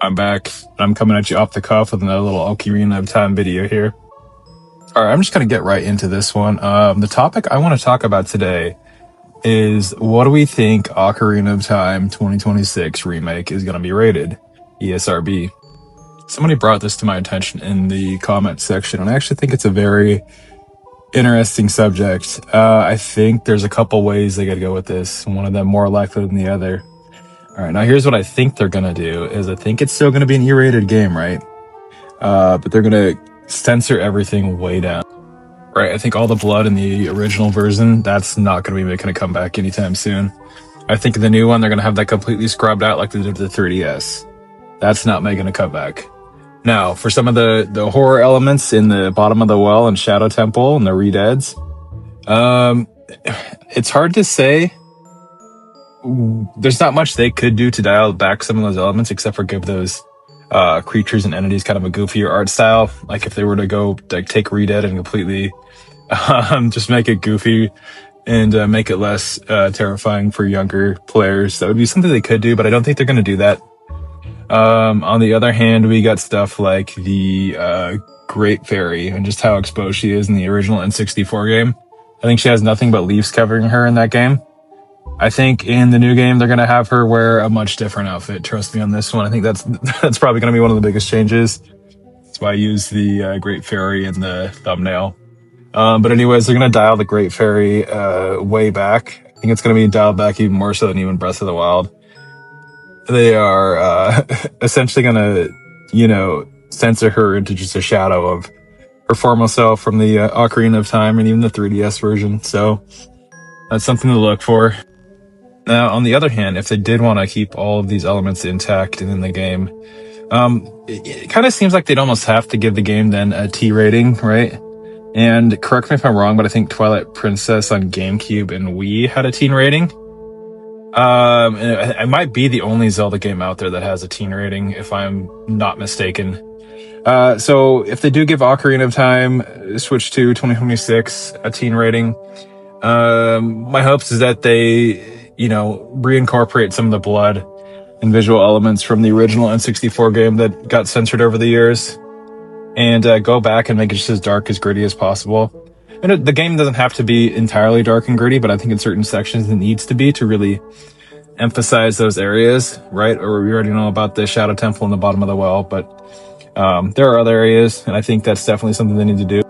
I'm back. I'm coming at you off the cuff with another little Ocarina of Time video here. All right, I'm just going to get right into this one. The topic I want to talk about today is what do we think Ocarina of Time 2026 remake is going to be rated? ESRB. Somebody brought this to my attention in the comment section, and I actually think it's a very interesting subject. I think there's a couple ways they got to go with this, one of them more likely than the other. All right, now here's what I think they're going to do is I think it's still going to be an E-rated game, right? But they're going to censor everything way down. Right, I think all the blood in the original version, that's not going to be making a comeback anytime soon. I think in the new one, they're going to have that completely scrubbed out like they did with the 3DS. That's not making a comeback. Now, for some of the horror elements in the bottom of the well and Shadow Temple and the Redeads, it's hard to say. There's not much they could do to dial back some of those elements except for give those creatures and entities kind of a goofier art style. Like if they were to go like take Redead and completely just make it goofy and make it less terrifying for younger players, that would be something they could do, but I don't think they're going to do that. On the other hand, we got stuff like the Great Fairy and just how exposed she is in the original N64 game. I think she has nothing but leaves covering her in that game. I think in the new game, they're going to have her wear a much different outfit. Trust me on this one. I think that's probably going to be one of the biggest changes. That's why I use the Great Fairy in the thumbnail. But anyways, they're going to dial the Great Fairy way back. I think it's going to be dialed back even more so than even Breath of the Wild. They are essentially going to, censor her into just a shadow of her former self from the Ocarina of Time and even the 3DS version. So that's something to look for. Now, on the other hand, if they did want to keep all of these elements intact and in the game, it kind of seems like they'd almost have to give the game then a T rating, right? And correct me if I'm wrong, but I think Twilight Princess on GameCube and Wii had a teen rating. And it might be the only Zelda game out there that has a teen rating, if I'm not mistaken. So if they do give Ocarina of Time Switch 2 2026 a teen rating, my hopes is that they reincorporate some of the blood and visual elements from the original N64 game that got censored over the years and go back and make it just as dark, as gritty as possible. And the game doesn't have to be entirely dark and gritty, but I think in certain sections it needs to be to really emphasize those areas, right? Or we already know about the Shadow Temple in the bottom of the well, but there are other areas, and I think that's definitely something they need to do.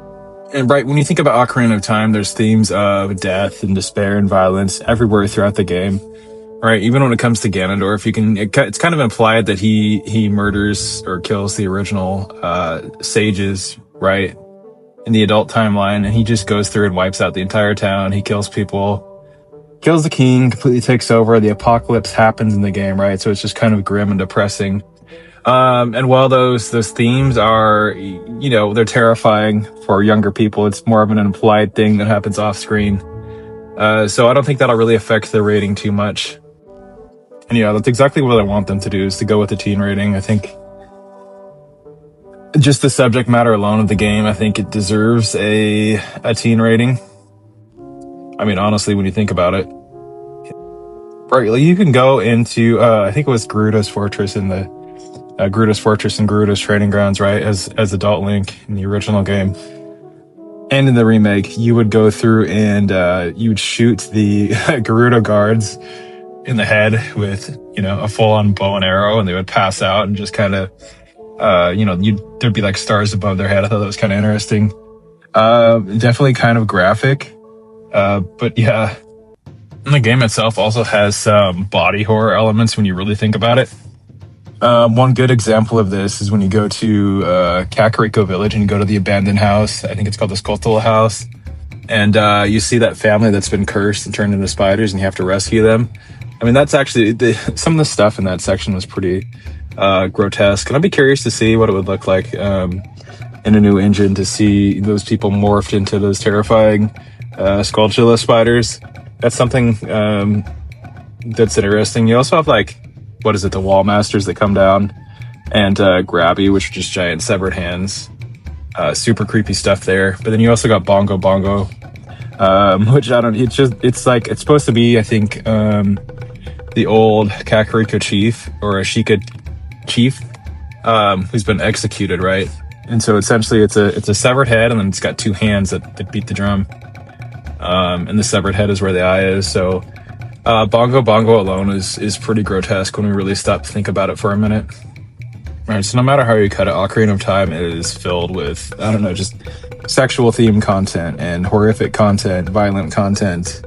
And right, when you think about Ocarina of Time, there's themes of death and despair and violence everywhere throughout the game, right? Even when it comes to Ganondorf, it's kind of implied that he murders or kills the original sages, right? In the adult timeline, and he just goes through and wipes out the entire town. He kills people, kills the king, completely takes over. The apocalypse happens in the game, right? So it's just kind of grim and depressing. And while those themes are, they're terrifying for younger people, it's more of an implied thing that happens off screen. So I don't think that'll really affect the rating too much. And yeah, that's exactly what I want them to do, is to go with the teen rating. I think just the subject matter alone of the game, I think it deserves a teen rating. I mean, honestly, when you think about it. Right, like you can go into, I think it was Gerudo's Fortress in the Gerudo's Fortress and Gerudo's Training Grounds, right? As adult Link in the original game. And in the remake, you would go through and you would shoot the Gerudo guards in the head with, a full-on bow and arrow, and they would pass out and just kind of, there'd be like stars above their head. I thought that was kind of interesting. Definitely kind of graphic. But yeah, and the game itself also has some body horror elements when you really think about it. One good example of this is when you go to Kakariko Village and you go to the abandoned house. I think it's called the Skulltula House. And you see that family that's been cursed and turned into spiders, and you have to rescue them. I mean, that's actually some of the stuff in that section was pretty grotesque. And I'd be curious to see what it would look like in a new engine, to see those people morphed into those terrifying Skulltula spiders. That's something that's interesting. You also have the wall masters that come down and grab you, which are just giant severed hands. Super creepy stuff there. But then you also got Bongo Bongo, which it's supposed to be, I think, the old Kakariko chief or Ashika chief who's been executed, right? And so essentially it's a severed head, and then it's got two hands that beat the drum. And the severed head is where the eye is. So Bongo Bongo alone is pretty grotesque when we really stop to think about it for a minute. All right, so no matter how you cut it, Ocarina of Time is filled with, I don't know, just sexual theme content and horrific content, violent content,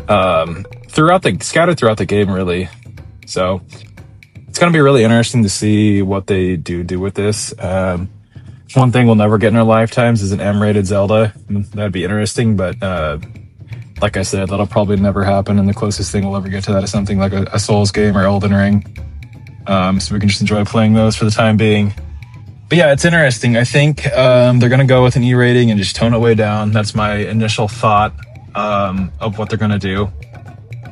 scattered throughout the game, really. So it's going to be really interesting to see what they do with this. One thing we'll never get in our lifetimes is an M-rated Zelda. That'd be interesting, but like I said, that'll probably never happen, and the closest thing we'll ever get to that is something like a Souls game or Elden Ring. So we can just enjoy playing those for the time being. But yeah, it's interesting. I think they're going to go with an E rating and just tone it way down. That's my initial thought of what they're going to do.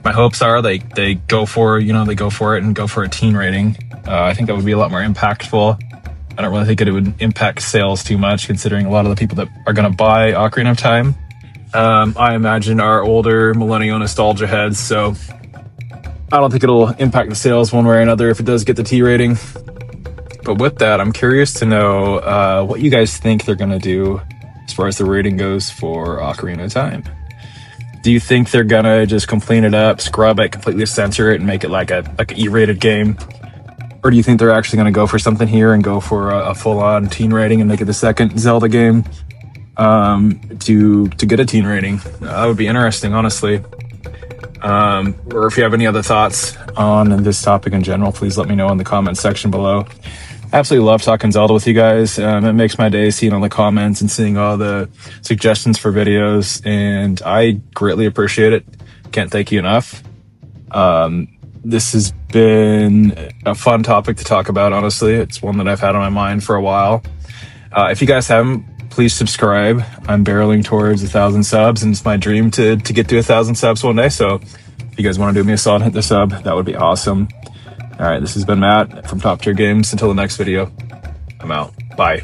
My hopes are they go for it and go for a teen rating. I think that would be a lot more impactful. I don't really think it would impact sales too much, considering a lot of the people that are going to buy Ocarina of Time, I imagine, are older millennial nostalgia heads. So I don't think it'll impact the sales one way or another if it does get the T rating. But with that, I'm curious to know what you guys think they're going to do as far as the rating goes for Ocarina of Time. Do you think they're going to just clean it up, scrub it, completely censor it, and make it like an E-rated game? Or do you think they're actually going to go for something here and go for a full-on teen rating and make it the second Zelda game to get a teen rating? That would be interesting, honestly. Or if you have any other thoughts on this topic in general, please let me know in the comments section below. Absolutely love talking Zelda with you guys. It makes my day seeing all the comments and seeing all the suggestions for videos, and I greatly appreciate it. Can't thank you enough. This has been a fun topic to talk about, honestly. It's one that I've had on my mind for a while. If you guys haven't, please subscribe. I'm barreling towards 1,000 subs, and it's my dream to get to 1,000 subs one day. So if you guys want to do me a solid, hit the sub. That would be awesome. All right, this has been Matt from Top Tier Games. Until the next video, I'm out. Bye.